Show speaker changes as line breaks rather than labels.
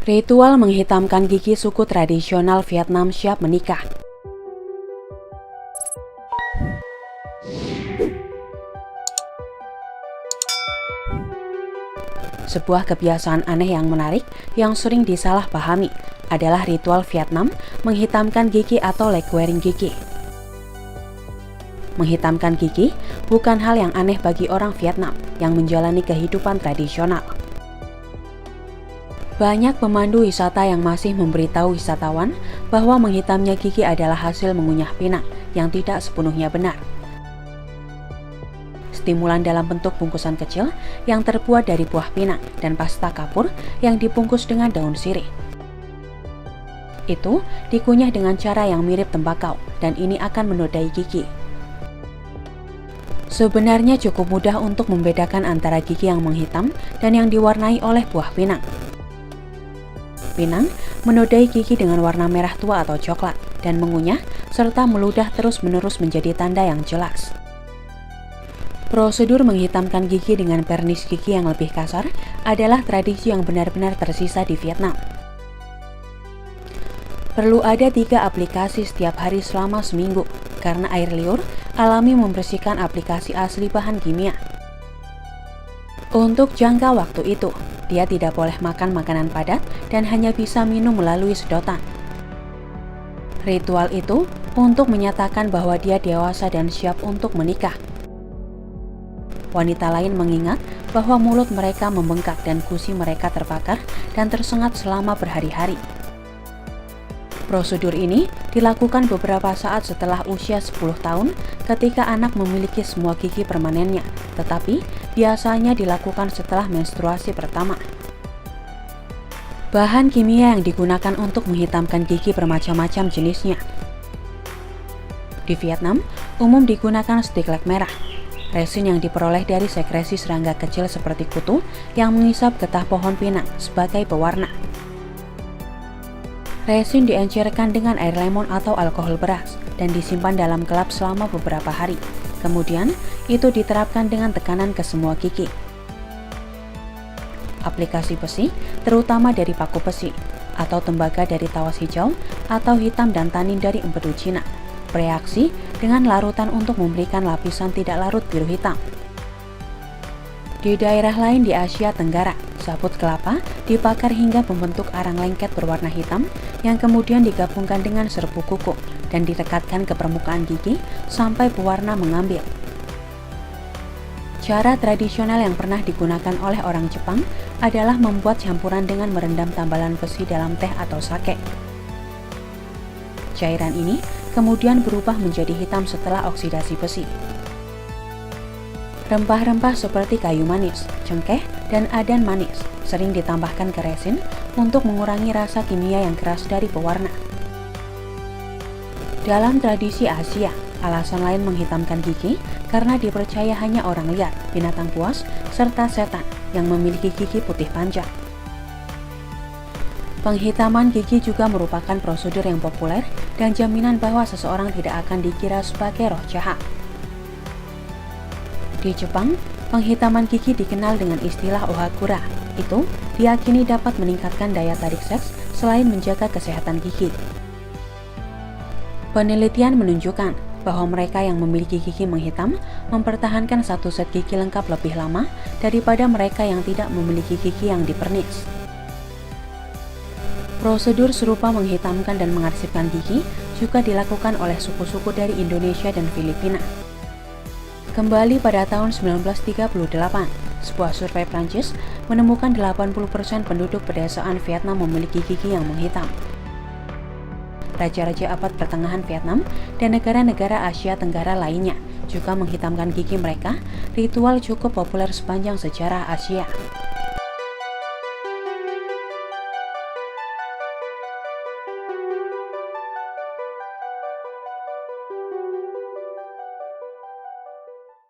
Ritual menghitamkan gigi suku tradisional Vietnam siap menikah. Sebuah kebiasaan aneh yang menarik yang sering disalahpahami adalah ritual Vietnam menghitamkan gigi atau leg-wearing gigi. Menghitamkan gigi bukan hal yang aneh bagi orang Vietnam yang menjalani kehidupan tradisional. Banyak pemandu wisata yang masih memberitahu wisatawan bahwa menghitamnya gigi adalah hasil mengunyah pinang yang tidak sepenuhnya benar. Stimulan dalam bentuk bungkusan kecil yang terbuat dari buah pinang dan pasta kapur yang dibungkus dengan daun sirih. Itu dikunyah dengan cara yang mirip tembakau dan ini akan menodai gigi. Sebenarnya cukup mudah untuk membedakan antara gigi yang menghitam dan yang diwarnai oleh buah pinang. Pinang menodai gigi dengan warna merah tua atau coklat dan mengunyah serta meludah terus-menerus menjadi tanda yang jelas. Prosedur menghitamkan gigi dengan vernis gigi yang lebih kasar adalah tradisi yang benar-benar tersisa di Vietnam. Perlu ada 3 aplikasi setiap hari selama seminggu, karena air liur alami membersihkan aplikasi asli bahan kimia. Untuk jangka waktu itu, dia tidak boleh makan makanan padat dan hanya bisa minum melalui sedotan. Ritual itu untuk menyatakan bahwa dia dewasa dan siap untuk menikah. Wanita lain mengingat bahwa mulut mereka membengkak dan gusi mereka terbakar dan tersengat selama berhari-hari. Prosedur ini dilakukan beberapa saat setelah usia 10 tahun ketika anak memiliki semua gigi permanennya, tetapi biasanya dilakukan setelah menstruasi pertama. Bahan kimia yang digunakan untuk menghitamkan gigi bermacam-macam jenisnya. Di Vietnam, umum digunakan stik leg merah. Resin yang diperoleh dari sekresi serangga kecil seperti kutu yang mengisap getah pohon pinang sebagai pewarna. Resin diencerkan dengan air lemon atau alkohol beras dan disimpan dalam gelap selama beberapa hari. Kemudian, itu diterapkan dengan tekanan ke semua gigi. Aplikasi besi, terutama dari paku besi, atau tembaga dari tawas hijau, atau hitam dan tanin dari empedu Cina, bereaksi dengan larutan untuk memberikan lapisan tidak larut biru hitam. Di daerah lain di Asia Tenggara, sabut kelapa dibakar hingga membentuk arang lengket berwarna hitam yang kemudian digabungkan dengan serbuk kuku dan direkatkan ke permukaan gigi sampai pewarna mengambil. Cara tradisional yang pernah digunakan oleh orang Jepang adalah membuat campuran dengan merendam tambalan besi dalam teh atau sake. Cairan ini kemudian berubah menjadi hitam setelah oksidasi besi. Rempah-rempah seperti kayu manis, cengkeh, dan adan manis sering ditambahkan ke resin untuk mengurangi rasa kimia yang keras dari pewarna. Dalam tradisi Asia, alasan lain menghitamkan gigi karena dipercaya hanya orang liar, binatang buas, serta setan yang memiliki gigi putih panjang. Penghitaman gigi juga merupakan prosedur yang populer dan jaminan bahwa seseorang tidak akan dikira sebagai roh jahat. Di Jepang, penghitaman gigi dikenal dengan istilah ohakura. Itu diyakini dapat meningkatkan daya tarik seks selain menjaga kesehatan gigi. Penelitian menunjukkan bahwa mereka yang memiliki gigi menghitam mempertahankan satu set gigi lengkap lebih lama daripada mereka yang tidak memiliki gigi yang dipernis. Prosedur serupa menghitamkan dan mengarsipkan gigi juga dilakukan oleh suku-suku dari Indonesia dan Filipina. Kembali pada tahun 1938, sebuah survei Prancis menemukan 80% penduduk pedesaan Vietnam memiliki gigi yang menghitam. Raja-raja abad pertengahan Vietnam dan negara-negara Asia Tenggara lainnya juga menghitamkan gigi mereka, ritual cukup populer sepanjang sejarah Asia.